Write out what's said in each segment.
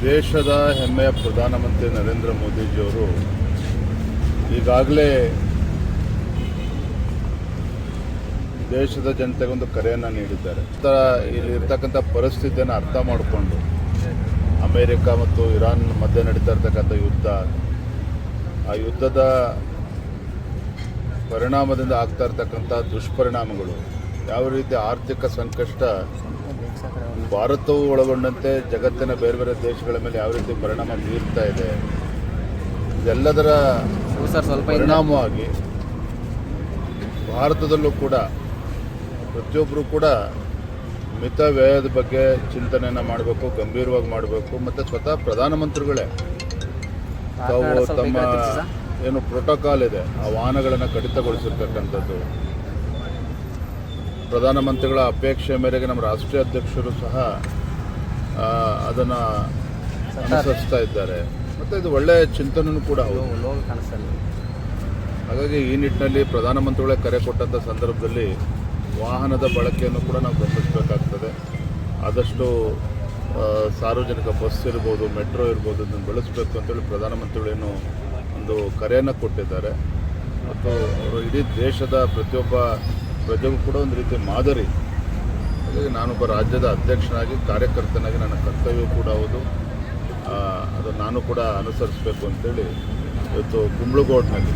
ದೇಶದ ಹೆಮ್ಮೆಯ ಪ್ರಧಾನಮಂತ್ರಿ ನರೇಂದ್ರ ಮೋದಿಜಿಯವರು ಈಗಾಗಲೇ ದೇಶದ ಜನತೆಗೊಂದು ಕರೆಯನ್ನು ನೀಡಿದ್ದಾರೆ. ಇಲ್ಲಿರ್ತಕ್ಕಂಥ ಪರಿಸ್ಥಿತಿಯನ್ನು ಅರ್ಥ ಮಾಡಿಕೊಂಡು ಅಮೇರಿಕ ಮತ್ತು ಇರಾನ್ ಮಧ್ಯೆ ನಡೀತಾ ಇರ್ತಕ್ಕಂಥ ಯುದ್ಧ, ಆ ಯುದ್ಧದ ಪರಿಣಾಮದಿಂದ ಆಗ್ತಾ ಇರ್ತಕ್ಕಂಥ ದುಷ್ಪರಿಣಾಮಗಳು, ಯಾವ ರೀತಿ ಆರ್ಥಿಕ ಸಂಕಷ್ಟ ಭಾರತವು ಒಳಗೊಂಡಂತೆ ಜಗತ್ತಿನ ಬೇರೆ ಬೇರೆ ದೇಶಗಳ ಮೇಲೆ ಯಾವ ರೀತಿ ಪರಿಣಾಮ ಬೀರ್ತಾ ಇದೆ, ಇದೆಲ್ಲದರ ಪರಿಣಾಮವಾಗಿ ಭಾರತದಲ್ಲೂ ಕೂಡ ಪ್ರತಿಯೊಬ್ಬರು ಕೂಡ ಮಿತ ವ್ಯಯದ ಬಗ್ಗೆ ಚಿಂತನೆಯನ್ನು ಮಾಡಬೇಕು, ಗಂಭೀರವಾಗಿ ಮಾಡಬೇಕು. ಮತ್ತು ಸ್ವತಃ ಪ್ರಧಾನಮಂತ್ರಿಗಳೇ ತಾವು ತಮ್ಮ ಏನು ಪ್ರೋಟೋಕಾಲ್ ಇದೆ ಆ ವಾಹನಗಳನ್ನು ಕಡಿತಗೊಳಿಸಿರ್ತಕ್ಕಂಥದ್ದು, ಪ್ರಧಾನಮಂತ್ರಿಗಳ ಅಪೇಕ್ಷೆ ಮೇರೆಗೆ ನಮ್ಮ ರಾಷ್ಟ್ರೀಯ ಅಧ್ಯಕ್ಷರು ಸಹ ಅದನ್ನು ಅನುಸರಿಸ್ತಾ ಇದ್ದಾರೆ. ಮತ್ತು ಇದು ಒಳ್ಳೆಯ ಚಿಂತನೆಯೂ ಕೂಡ ಹೌದು. ಹಾಗಾಗಿ ಈ ನಿಟ್ಟಿನಲ್ಲಿ ಪ್ರಧಾನಮಂತ್ರಿಗಳೇ ಕರೆ ಕೊಟ್ಟಂಥ ಸಂದರ್ಭದಲ್ಲಿ ವಾಹನದ ಬಳಕೆಯನ್ನು ಕೂಡ ನಾವು ಗಮನಿಸಬೇಕಾಗ್ತದೆ. ಆದಷ್ಟು ಸಾರ್ವಜನಿಕ ಬಸ್ ಇರ್ಬೋದು, ಮೆಟ್ರೋ ಇರ್ಬೋದು, ಇದನ್ನು ಬಳಸಬೇಕು ಅಂತೇಳಿ ಪ್ರಧಾನಮಂತ್ರಿಗಳೇನು ಒಂದು ಕರೆಯನ್ನು ಕೊಟ್ಟಿದ್ದಾರೆ. ಮತ್ತು ಅವರು ಇಡೀ ದೇಶದ ಪ್ರತಿಯೊಬ್ಬ ಪ್ರಜೆಗೂ ಕೂಡ ಒಂದು ರೀತಿ ಮಾದರಿ. ಹಾಗಾಗಿ ನಾನೊಬ್ಬ ರಾಜ್ಯದ ಅಧ್ಯಕ್ಷನಾಗಿ, ಕಾರ್ಯಕರ್ತನಾಗಿ ನನ್ನ ಕರ್ತವ್ಯ ಕೂಡ ಹೌದು. ಅದು ನಾನು ಕೂಡ ಅನುಸರಿಸಬೇಕು ಅಂತೇಳಿ ಇವತ್ತು ಕುಂಬ್ಳಗೋಡ್ನಲ್ಲಿ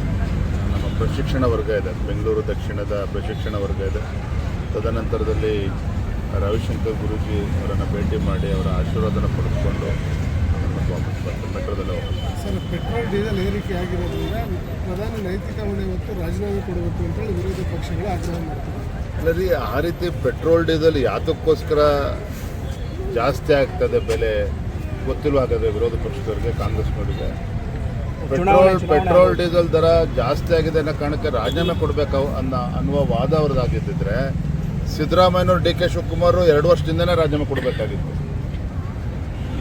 ನಮ್ಮ ಪ್ರಶಿಕ್ಷಣ ವರ್ಗ ಇದೆ, ಬೆಂಗಳೂರು ದಕ್ಷಿಣದ ಪ್ರಶಿಕ್ಷಣ ವರ್ಗ ಇದೆ. ತದನಂತರದಲ್ಲಿ ರವಿಶಂಕರ್ ಗುರೂಜಿ ಅವರನ್ನು ಭೇಟಿ ಮಾಡಿ ಅವರ ಆಶೀರ್ವಾದನ ಪಡೆದುಕೊಂಡು ಮೆಟ್ರೋದಲ್ಲಿ ಹೋಗ್ತಾರೆ. ಸರ್, ಪೆಟ್ರೋಲ್ ಡೀಸೆಲ್ ಏರಿಕೆ ಆಗಿರೋದ್ರಿಂದ ಪ್ರಧಾನಿ ನೈತಿಕ ಹೊಣೆ ಹೊತ್ತು ರಾಜೀನಾಮೆ ಕೊಡಬೇಕು ಅಂತೇಳಿ ವಿರೋಧ ಪಕ್ಷಗಳು ಆಗ್ರಹ ಮಾಡ್ತಾರೆ. ಅಲ್ಲ ರೀ, ಆ ರೀತಿ ಪೆಟ್ರೋಲ್ ಡೀಸೆಲ್ ಯಾತಕ್ಕೋಸ್ಕರ ಜಾಸ್ತಿ ಆಗ್ತದೆ ಬೆಲೆ ಗೊತ್ತಿಲ್ವ? ಹಾಗಾದರೆ ವಿರೋಧ ಪಕ್ಷದವರಿಗೆ, ಕಾಂಗ್ರೆಸ್ನವರಿಗೆ ಪೆಟ್ರೋಲ್ ಡೀಸೆಲ್ ದರ ಜಾಸ್ತಿ ಆಗಿದೆ ಅನ್ನೋ ಕಾರಣಕ್ಕೆ ರಾಜೀನಾಮೆ ಕೊಡಬೇಕು ಅನ್ನುವ ವಾದ ಅವ್ರದ್ದಾಗಿದ್ದಿದ್ರೆ ಸಿದ್ದರಾಮಯ್ಯನವರು, ಡಿ ಕೆ ಶಿವಕುಮಾರ್ 2 ವರ್ಷದಿಂದನೇ ರಾಜೀನಾಮೆ ಕೊಡಬೇಕಾಗಿತ್ತು.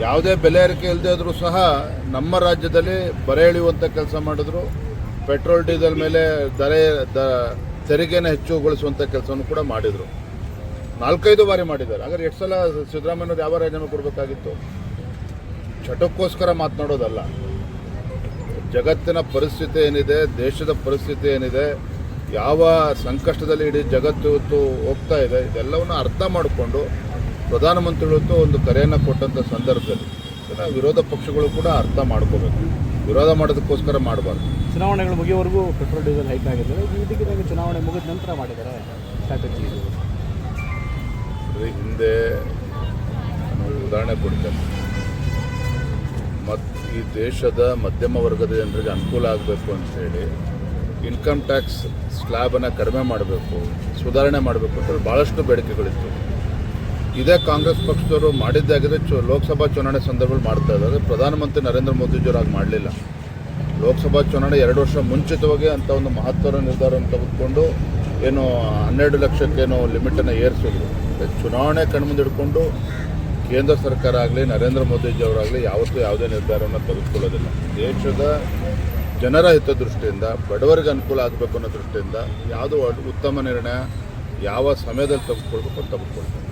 ಯಾವುದೇ ಬೆಲೆ ಏರಿಕೆ ಇಲ್ಲದೆ ಇದ್ರೂ ಸಹ ನಮ್ಮ ರಾಜ್ಯದಲ್ಲಿ ಬರೆ ಎಳೆಯುವಂಥ ಕೆಲಸ ಮಾಡಿದ್ರು. ಪೆಟ್ರೋಲ್ ಡೀಸೆಲ್ ಮೇಲೆ ತೆರಿಗೆನ ಹೆಚ್ಚುಗೊಳಿಸುವಂಥ ಕೆಲಸವನ್ನು ಕೂಡ ಮಾಡಿದರು. 4-5 ಬಾರಿ ಮಾಡಿದ್ದಾರೆ. ಹಾಗಾದ್ರೆ ಎಷ್ಟು ಸಲ ಸಿದ್ದರಾಮಯ್ಯನವರು ಯಾವ ರಾಜೀನಾಮೆ ಕೊಡಬೇಕಾಗಿತ್ತು? ಚಟಕ್ಕೋಸ್ಕರ ಮಾತನಾಡೋದಲ್ಲ. ಜಗತ್ತಿನ ಪರಿಸ್ಥಿತಿ ಏನಿದೆ, ದೇಶದ ಪರಿಸ್ಥಿತಿ ಏನಿದೆ, ಯಾವ ಸಂಕಷ್ಟದಲ್ಲಿ ಇಡೀ ಜಗತ್ತು ಹೋಗ್ತಾ ಇದೆ, ಇದೆಲ್ಲವನ್ನು ಅರ್ಥ ಮಾಡಿಕೊಂಡು ಪ್ರಧಾನಮಂತ್ರಿಗಳು ಒಂದು ಕರೆಯನ್ನು ಕೊಟ್ಟಂಥ ಸಂದರ್ಭದಲ್ಲಿ ವಿರೋಧ ಪಕ್ಷಗಳು ಕೂಡ ಅರ್ಥ ಮಾಡ್ಕೋಬೇಕು. ವಿರೋಧ ಮಾಡೋದಕ್ಕೋಸ್ಕರ ಮಾಡಬಾರ್ದು. ಚುನಾವಣೆಗಳು ಮುಗಿಯುವವರೆಗೂ ಪೆಟ್ರೋಲ್ ಡೀಸೆಲ್ ಹೈಕ್ ಆಗಿದೆ. ಇದಕ್ಕಿದಾಗ ಚುನಾವಣೆ ಮುಗಿದ ನಂತರ ಮಾಡಿದ್ದಾರೆ ಸ್ಟ್ರಾಟಜಿ. ಹಿಂದೆ ನಾನು ಉದಾಹರಣೆ ಕೊಡ್ತೇನೆ. ಮತ್ತು ಈ ದೇಶದ ಮಧ್ಯಮ ವರ್ಗದ ಜನರಿಗೆ ಅನುಕೂಲ ಆಗಬೇಕು ಅಂತೇಳಿ ಇನ್ಕಮ್ ಟ್ಯಾಕ್ಸ್ ಸ್ಲ್ಯಾಬನ್ನು ಕಡಿಮೆ ಮಾಡಬೇಕು, ಸುಧಾರಣೆ ಮಾಡಬೇಕು ಅಂತೇಳಿ ಭಾಳಷ್ಟು ಬೇಡಿಕೆಗಳಿತ್ತು. ಇದೇ ಕಾಂಗ್ರೆಸ್ ಪಕ್ಷದವರು ಮಾಡಿದ್ದಾಗಿದೆ. ಲೋಕಸಭಾ ಚುನಾವಣೆ ಸಂದರ್ಭದಲ್ಲಿ ಮಾಡ್ತಾ ಇದ್ದಾರೆ. ಪ್ರಧಾನಮಂತ್ರಿ ನರೇಂದ್ರ ಮೋದಿಜಿಯವರು ಆಗ ಮಾಡಲಿಲ್ಲ. ಲೋಕಸಭಾ ಚುನಾವಣೆ 2 ವರ್ಷ ಮುಂಚಿತವಾಗಿ ಅಂಥ ಒಂದು ಮಹತ್ವದ ನಿರ್ಧಾರವನ್ನು ತೆಗೆದುಕೊಂಡು ಏನು 12 ಲಕ್ಷಕ್ಕೇನೋ ಲಿಮಿಟನ್ನು ಏರಿಸಿದ್ರು. ಚುನಾವಣೆ ಕಣ್ಮುಂದೆ ಹಿಡ್ಕೊಂಡು ಕೇಂದ್ರ ಸರ್ಕಾರ ಆಗಲಿ, ನರೇಂದ್ರ ಮೋದಿಜಿಯವರಾಗಲಿ ಯಾವತ್ತೂ ಯಾವುದೇ ನಿರ್ಧಾರವನ್ನು ತೆಗೆದುಕೊಳ್ಳೋದಿಲ್ಲ. ದೇಶದ ಜನರ ಹಿತದೃಷ್ಟಿಯಿಂದ, ಬಡವರಿಗೆ ಅನುಕೂಲ ಆಗಬೇಕು ಅನ್ನೋ ದೃಷ್ಟಿಯಿಂದ ಯಾವುದು ಉತ್ತಮ ನಿರ್ಣಯ ಯಾವ ಸಮಯದಲ್ಲಿ ತೆಗೆದುಕೊಳ್ಬೇಕು ಅಂತ ತೆಗೆದುಕೊಳ್ತಾರೆ.